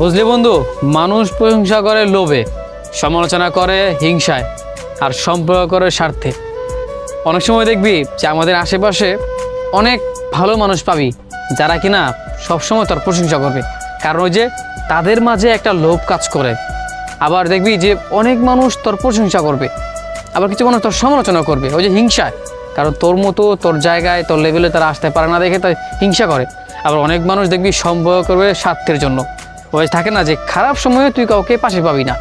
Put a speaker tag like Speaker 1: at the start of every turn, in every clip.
Speaker 1: বুঝলি বন্ধু, মানুষ প্রশংসা করে লোভে, সমালোচনা করে হিংসায়, আর সম্পর্ক করে স্বার্থে। অনেক সময় দেখবি যে আমাদের আশেপাশে অনেক ভালো মানুষ পাবি যারা কিনা সবসময় তোর প্রশংসা করবে, কারণ ওই যে তাদের মাঝে একটা লোভ কাজ করে। আবার দেখবি যে অনেক মানুষ তোর প্রশংসা করবে, আবার কিছু মানুষ তোর সমালোচনা করবে ওই যে হিংসায়, কারণ তোর মতো তোর জায়গায় তোর লেভেলে তারা আসতে পারে না দেখে তাই হিংসা করে। আবার অনেক মানুষ দেখবি সম্পর্ক করবে স্বার্থের জন্য। ওই থাকে না যে খারাপ সময়ে তুই কাউকে পাশে পাবি না,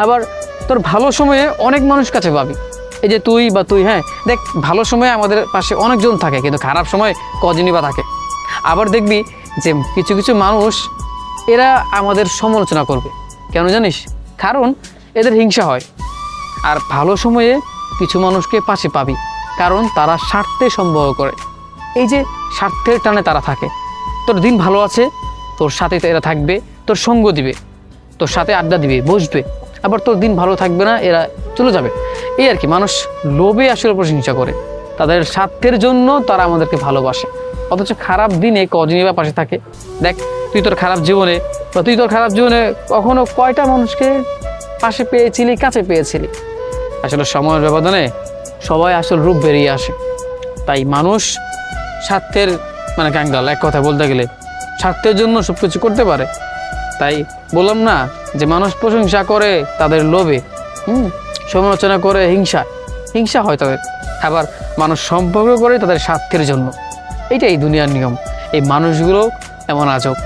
Speaker 1: আবার তোর ভালো সময়ে অনেক মানুষ কাছে পাবি। এই যে তুই বা তুই, হ্যাঁ দেখ, ভালো সময়ে আমাদের পাশে অনেকজন থাকে, কিন্তু খারাপ সময় কজনই বা থাকে। আবার দেখবি যে কিছু কিছু মানুষ এরা আমাদের সমালোচনা করবে, কেন জানিস? কারণ এদের হিংসা হয়। আর ভালো সময়ে কিছু মানুষকে পাশে পাবি, কারণ তারা স্বার্থে সম্পর্ক করে। এই যে স্বার্থের টানে তারা থাকে। তোর দিন ভালো আছে, তোর সাথে এরা থাকবে, তোর সঙ্গ দিবে, তোর সাথে আড্ডা দিবে, বসবে। আবার তোর দিন ভালো থাকবে না, এরা চলে যাবে। এই আর কি, মানুষ লোভে আসলে প্রশংসা করে, তাদের স্বার্থের জন্য তারা আমাদেরকে ভালোবাসে। অথচ খারাপ দিনে কজনই বা পাশে থাকে। দেখ, তুই তোর খারাপ জীবনে কখনো কয়টা মানুষকে পাশে পেয়েছিলি, কাছে পেয়েছিলি? আসলে সময়ের ব্যবধানে সবাই আসল রূপ বেরিয়ে আসে। তাই মানুষ স্বার্থের ক্যাঙ্গাল, এক কথা বলতে গেলে স্বার্থের জন্য সব কিছু করতে পারে। তাই বললাম না যে মানুষ প্রশংসা করে তাদের লোভে, সমালোচনা করে হিংসা হয় তাদের। আবার মানুষ সম্পর্ক করে তাদের স্বার্থের জন্য। এইটাই দুনিয়ার নিয়ম। এই মানুষগুলো এমন আজব।